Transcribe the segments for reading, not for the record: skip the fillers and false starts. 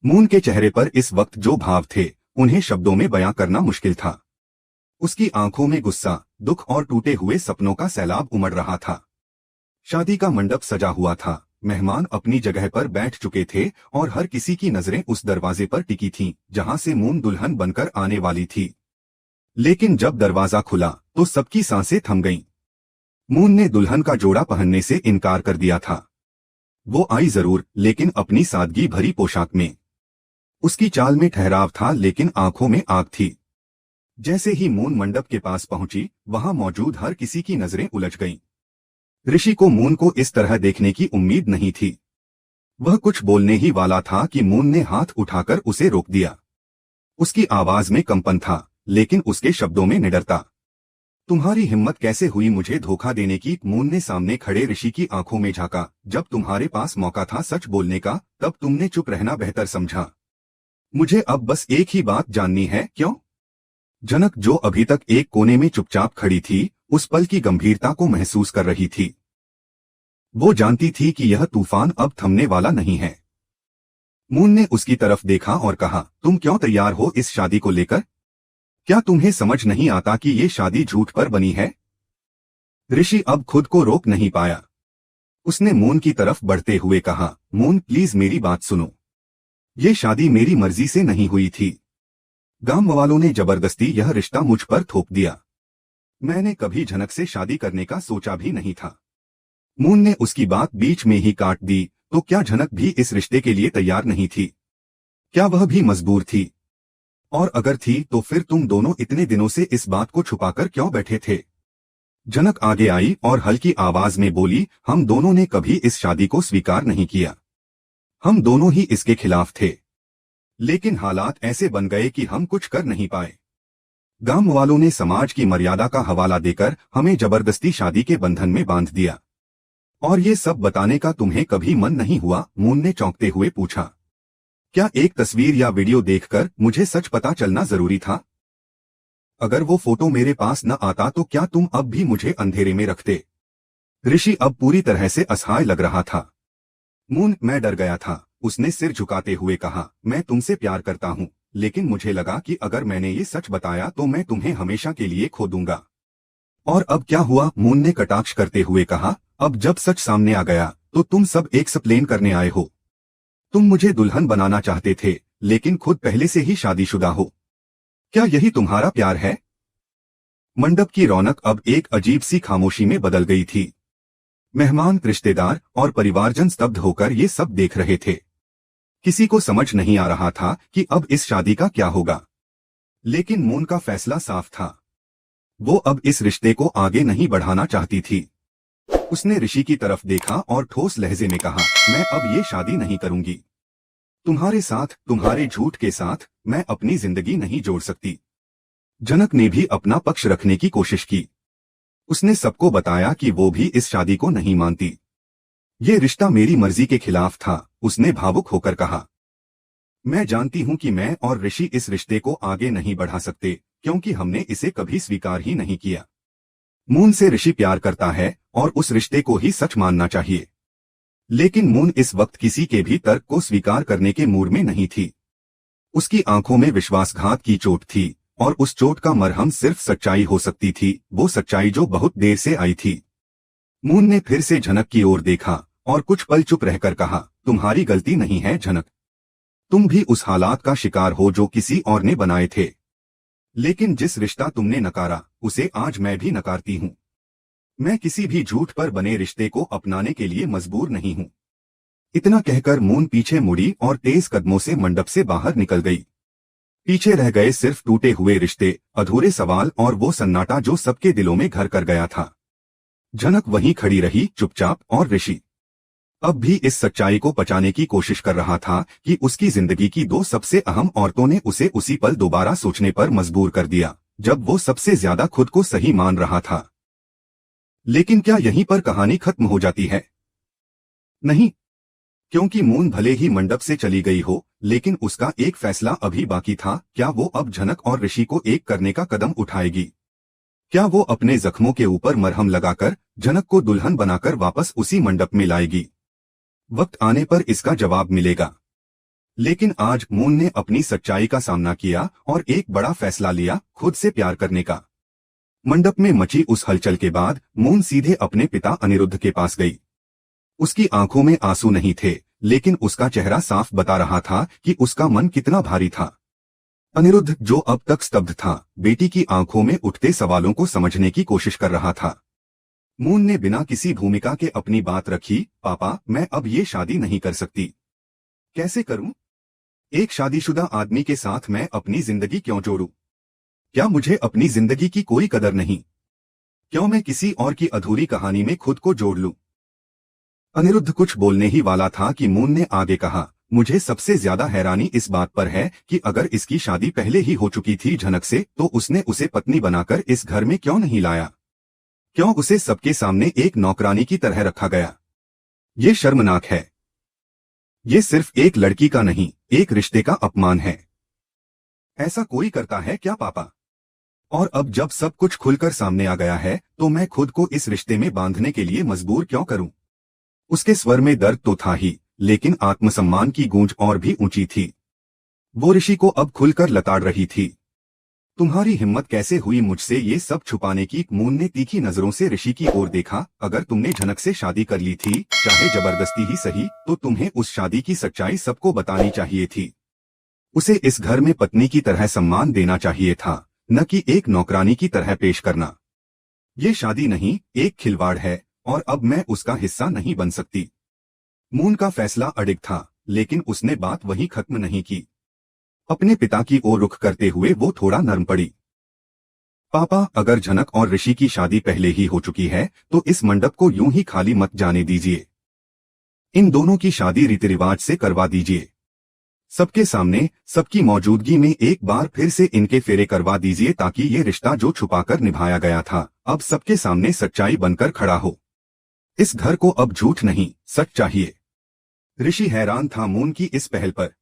Moon के चेहरे पर इस वक्त जो भाव थे उन्हें शब्दों में बयां करना मुश्किल था। उसकी आंखों में गुस्सा, दुख और टूटे हुए सपनों का सैलाब उमड़ रहा था। शादी का मंडप सजा हुआ था, मेहमान अपनी जगह पर बैठ चुके थे और हर किसी की नजरें उस दरवाजे पर टिकी थीं, जहां से मून दुल्हन बनकर आने वाली थी। लेकिन जब दरवाजा खुला तो सबकी सांसें थम गईं। मून ने दुल्हन का जोड़ा पहनने से इनकार कर दिया था। वो आई जरूर, लेकिन अपनी सादगी भरी पोशाक में। उसकी चाल में ठहराव था, लेकिन आंखों में आग थी। जैसे ही मून मंडप के पास पहुंची, वहां मौजूद हर किसी की नजरें उलझ गईं। ऋषि को मून को इस तरह देखने की उम्मीद नहीं थी। वह कुछ बोलने ही वाला था कि मून ने हाथ उठाकर उसे रोक दिया। उसकी आवाज में कंपन था, लेकिन उसके शब्दों में निडरता। तुम्हारी हिम्मत कैसे हुई मुझे धोखा देने की? मून ने सामने खड़े ऋषि की आंखों में झांका। जब तुम्हारे पास मौका था सच बोलने का, तब तुमने चुप रहना बेहतर समझा। मुझे अब बस एक ही बात जाननी है, क्यों? जनक, जो अभी तक एक कोने में चुपचाप खड़ी थी, उस पल की गंभीरता को महसूस कर रही थी। वो जानती थी कि यह तूफान अब थमने वाला नहीं है। मून ने उसकी तरफ देखा और कहा, तुम क्यों तैयार हो इस शादी को लेकर? क्या तुम्हें समझ नहीं आता कि ये शादी झूठ पर बनी है? ऋषि अब खुद को रोक नहीं पाया। उसने मून की तरफ बढ़ते हुए कहा, मून प्लीज मेरी बात सुनो। ये शादी मेरी मर्जी से नहीं हुई थी। गांव वालों ने जबरदस्ती यह रिश्ता मुझ पर थोप दिया। मैंने कभी झनक से शादी करने का सोचा भी नहीं था। मून ने उसकी बात बीच में ही काट दी, तो क्या झनक भी इस रिश्ते के लिए तैयार नहीं थी? क्या वह भी मजबूर थी? और अगर थी तो फिर तुम दोनों इतने दिनों से इस बात को छुपाकर क्यों बैठे थे? झनक आगे आई और हल्की आवाज में बोली, हम दोनों ने कभी इस शादी को स्वीकार नहीं किया। हम दोनों ही इसके खिलाफ थे, लेकिन हालात ऐसे बन गए कि हम कुछ कर नहीं पाए। गांव वालों ने समाज की मर्यादा का हवाला देकर हमें जबरदस्ती शादी के बंधन में बांध दिया। और ये सब बताने का तुम्हें कभी मन नहीं हुआ? मून ने चौंकते हुए पूछा। क्या एक तस्वीर या वीडियो देखकर मुझे सच पता चलना जरूरी था? अगर वो फोटो मेरे पास न आता तो क्या तुम अब भी मुझे अंधेरे में रखते? ऋषि अब पूरी तरह से असहाय लग रहा था। मून, मैं डर गया था, उसने सिर झुकाते हुए कहा। मैं तुमसे प्यार करता हूँ, लेकिन मुझे लगा कि अगर मैंने ये सच बताया तो मैं तुम्हें हमेशा के लिए खो दूंगा। और अब क्या हुआ? मून ने कटाक्ष करते हुए कहा, अब जब सच सामने आ गया तो तुम सब एक्सप्लेन करने आए हो। तुम मुझे दुल्हन बनाना चाहते थे, लेकिन खुद पहले से ही शादीशुदा हो। क्या यही तुम्हारा प्यार है? मंडप की रौनक अब एक अजीब सी खामोशी में बदल गई थी। मेहमान, रिश्तेदार और परिवारजन स्तब्ध होकर ये सब देख रहे थे। किसी को समझ नहीं आ रहा था कि अब इस शादी का क्या होगा। लेकिन मून का फैसला साफ था। वो अब इस रिश्ते को आगे नहीं बढ़ाना चाहती थी। उसने ऋषि की तरफ देखा और ठोस लहजे में कहा, मैं अब ये शादी नहीं करूंगी। तुम्हारे साथ, तुम्हारे झूठ के साथ मैं अपनी जिंदगी नहीं जोड़ सकती। जनक ने भी अपना पक्ष रखने की कोशिश की। उसने सबको बताया कि वो भी इस शादी को नहीं मानती। ये रिश्ता मेरी मर्जी के खिलाफ था, उसने भावुक होकर कहा। मैं जानती हूं कि मैं और ऋषि इस रिश्ते को आगे नहीं बढ़ा सकते, क्योंकि हमने इसे कभी स्वीकार ही नहीं किया। मून से ऋषि प्यार करता है और उस रिश्ते को ही सच मानना चाहिए। लेकिन मून इस वक्त किसी के भी तर्क को स्वीकार करने के मूड में नहीं थी। उसकी आंखों में विश्वासघात की चोट थी, और उस चोट का मरहम सिर्फ सच्चाई हो सकती थी, वो सच्चाई जो बहुत देर से आई थी। मून ने फिर से झनक की ओर देखा और कुछ पल चुप रहकर कहा, तुम्हारी गलती नहीं है झनक। तुम भी उस हालात का शिकार हो जो किसी और ने बनाए थे। लेकिन जिस रिश्ता तुमने नकारा, उसे आज मैं भी नकारती हूँ। मैं किसी भी झूठ पर बने रिश्ते को अपनाने के लिए मजबूर नहीं हूँ। इतना कहकर मून पीछे मुड़ी और तेज कदमों से मंडप से बाहर निकल गई। पीछे रह गए सिर्फ टूटे हुए रिश्ते, अधूरे सवाल और वो सन्नाटा जो सबके दिलों में घर कर गया था। झनक वहीं खड़ी रही, चुपचाप, और ऋषि अब भी इस सच्चाई को पचाने की कोशिश कर रहा था कि उसकी जिंदगी की दो सबसे अहम औरतों ने उसे उसी पल दोबारा सोचने पर मजबूर कर दिया, जब वो सबसे ज्यादा खुद को सही मान रहा था। लेकिन क्या यहीं पर कहानी खत्म हो जाती है? नहीं, क्योंकि मून भले ही मंडप से चली गई हो, लेकिन उसका एक फैसला अभी बाकी था। क्या वो अब झनक और ऋषि को एक करने का कदम उठाएगी? क्या वो अपने जख्मों के ऊपर मरहम लगाकर झनक को दुल्हन बनाकर वापस उसी मंडप में लाएगी? वक्त आने पर इसका जवाब मिलेगा। लेकिन आज मून ने अपनी सच्चाई का सामना किया और एक बड़ा फैसला लिया, खुद से प्यार करने का। मंडप में मची उस हलचल के बाद मून सीधे अपने पिता अनिरुद्ध के पास गई। उसकी आंखों में आंसू नहीं थे, लेकिन उसका चेहरा साफ बता रहा था कि उसका मन कितना भारी था। अनिरुद्ध, जो अब तक स्तब्ध था, बेटी की आंखों में उठते सवालों को समझने की कोशिश कर रहा था। मून ने बिना किसी भूमिका के अपनी बात रखी। पापा, मैं अब ये शादी नहीं कर सकती। कैसे करूं? एक शादीशुदा आदमी के साथ मैं अपनी जिंदगी क्यों जोड़ूं? क्या मुझे अपनी जिंदगी की कोई कदर नहीं? क्यों मैं किसी और की अधूरी कहानी में खुद को जोड़ लूं? अनिरुद्ध कुछ बोलने ही वाला था कि मून ने आगे कहा, मुझे सबसे ज्यादा हैरानी इस बात पर है कि अगर इसकी शादी पहले ही हो चुकी थी झनक से, तो उसने उसे पत्नी बनाकर इस घर में क्यों नहीं लाया? क्यों उसे सबके सामने एक नौकरानी की तरह रखा गया? ये शर्मनाक है। ये सिर्फ एक लड़की का नहीं, एक रिश्ते का अपमान है। ऐसा कोई करता है क्या पापा? और अब जब सब कुछ खुलकर सामने आ गया है, तो मैं खुद को इस रिश्ते में बांधने के लिए मजबूर क्यों करूं? उसके स्वर में दर्द तो था ही, लेकिन आत्मसम्मान की गूंज और भी ऊंची थी। वो ऋषि को अब खुलकर लताड़ रही थी। तुम्हारी हिम्मत कैसे हुई मुझसे ये सब छुपाने की? मून ने तीखी नजरों से ऋषि की ओर देखा। अगर तुमने झनक से शादी कर ली थी, चाहे जबरदस्ती ही सही, तो तुम्हें उस शादी की सच्चाई सबको बतानी चाहिए थी। उसे इस घर में पत्नी की तरह सम्मान देना चाहिए था, न कि एक नौकरानी की तरह पेश करना। ये शादी नहीं, एक खिलवाड़ है, और अब मैं उसका हिस्सा नहीं बन सकती। मून का फैसला अडिग था, लेकिन उसने बात वहीं खत्म नहीं की। अपने पिता की ओर रुख करते हुए वो थोड़ा नर्म पड़ी। पापा, अगर झनक और ऋषि की शादी पहले ही हो चुकी है, तो इस मंडप को यूं ही खाली मत जाने दीजिए। इन दोनों की शादी रीति रिवाज से करवा दीजिए। सबके सामने, सबकी मौजूदगी में एक बार फिर से इनके फेरे करवा दीजिए, ताकि ये रिश्ता जो छुपाकर निभाया गया था, अब सबके सामने सच्चाई बनकर खड़ा हो। इस घर को अब झूठ नहीं, सच चाहिए। ऋषि हैरान था मून की इस पहल पर।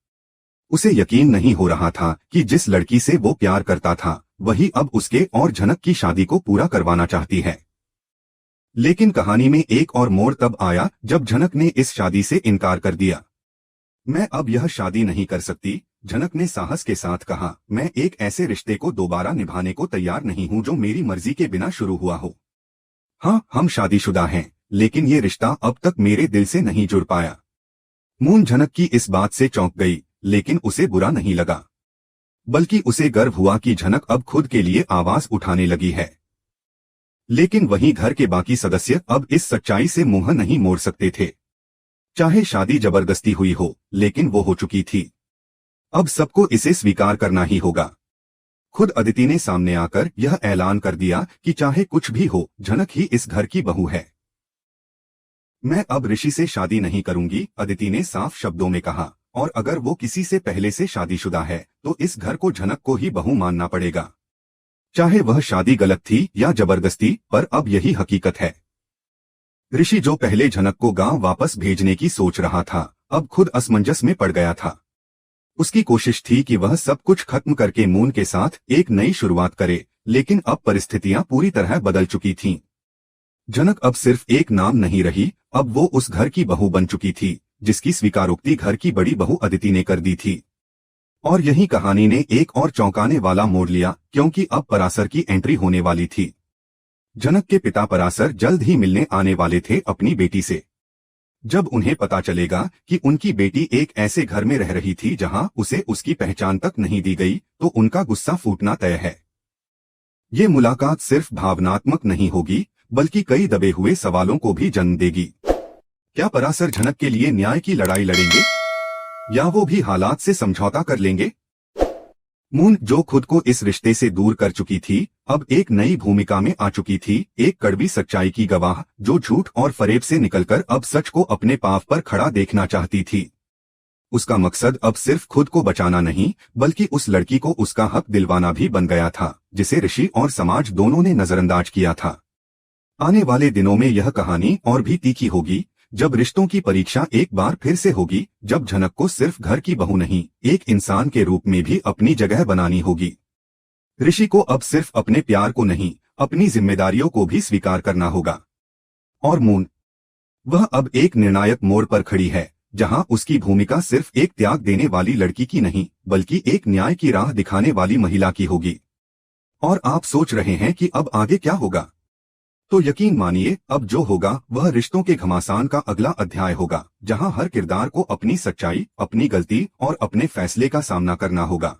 उसे यकीन नहीं हो रहा था कि जिस लड़की से वो प्यार करता था, वही अब उसके और झनक की शादी को पूरा करवाना चाहती है। लेकिन कहानी में एक और मोड़ तब आया जब झनक ने इस शादी से इनकार कर दिया। मैं अब यह शादी नहीं कर सकती, झनक ने साहस के साथ कहा। मैं एक ऐसे रिश्ते को दोबारा निभाने को तैयार नहीं हूं जो मेरी मर्जी के बिना शुरू हुआ हो। हाँ, हम शादीशुदा हैं, लेकिन ये रिश्ता अब तक मेरे दिल से नहीं जुड़ पाया। मून झनक की इस बात से चौंक गई, लेकिन उसे बुरा नहीं लगा, बल्कि उसे गर्व हुआ कि झनक अब खुद के लिए आवाज उठाने लगी है। लेकिन वहीं घर के बाकी सदस्य अब इस सच्चाई से मुंह नहीं मोड़ सकते थे। चाहे शादी जबरदस्ती हुई हो, लेकिन वो हो चुकी थी। अब सबको इसे स्वीकार करना ही होगा। खुद अदिति ने सामने आकर यह ऐलान कर दिया कि चाहे कुछ भी हो, झनक ही इस घर की बहू है। मैं अब ऋषि से शादी नहीं करूंगी, अदिति ने साफ शब्दों में कहा। और अगर वो किसी से पहले से शादीशुदा है, तो इस घर को झनक को ही बहू मानना पड़ेगा। चाहे वह शादी गलत थी या जबरदस्ती, पर अब यही हकीकत है। ऋषि, जो पहले झनक को गांव वापस भेजने की सोच रहा था, अब खुद असमंजस में पड़ गया था। उसकी कोशिश थी कि वह सब कुछ खत्म करके मून के साथ एक नई शुरुआत करे, लेकिन अब परिस्थितियां पूरी तरह बदल चुकी थीं। झनक अब सिर्फ एक नाम नहीं रही, अब वो उस घर की बहू बन चुकी थी, जिसकी स्वीकारोक्ति घर की बड़ी बहू अदिति ने कर दी थी। और यही कहानी ने एक और चौंकाने वाला मोड़ लिया, क्योंकि अब परासर की एंट्री होने वाली थी। झनक के पिता परासर जल्द ही मिलने आने वाले थे अपनी बेटी से। जब उन्हें पता चलेगा कि उनकी बेटी एक ऐसे घर में रह रही थी जहां उसे उसकी पहचान तक नहीं दी गई, तो उनका गुस्सा फूटना तय है। ये मुलाकात सिर्फ भावनात्मक नहीं होगी, बल्कि कई दबे हुए सवालों को भी जन्म देगी। क्या परासर झनक के लिए न्याय की लड़ाई लड़ेंगे, या वो भी हालात से समझौता कर लेंगे? मून, जो खुद को इस रिश्ते से दूर कर चुकी थी, अब एक नई भूमिका में आ चुकी थी, एक कड़वी सच्चाई की गवाह, जो झूठ और फरेब से निकलकर अब सच को अपने पांव पर खड़ा देखना चाहती थी। उसका मकसद अब सिर्फ खुद को बचाना नहीं, बल्कि उस लड़की को उसका हक दिलवाना भी बन गया था, जिसे ऋषि और समाज दोनों ने नजरअंदाज किया था। आने वाले दिनों में यह कहानी और भी तीखी होगी, जब रिश्तों की परीक्षा एक बार फिर से होगी, जब झनक को सिर्फ घर की बहू नहीं, एक इंसान के रूप में भी अपनी जगह बनानी होगी। ऋषि को अब सिर्फ अपने प्यार को नहीं, अपनी जिम्मेदारियों को भी स्वीकार करना होगा। और मून, वह अब एक निर्णायक मोड़ पर खड़ी है, जहां उसकी भूमिका सिर्फ एक त्याग देने वाली लड़की की नहीं बल्कि एक न्याय की राह दिखाने वाली महिला की होगी। और आप सोच रहे हैं कि अब आगे क्या होगा? तो यकीन मानिए, अब जो होगा वह रिश्तों के घमासान का अगला अध्याय होगा, जहां हर किरदार को अपनी सच्चाई, अपनी गलती और अपने फैसले का सामना करना होगा।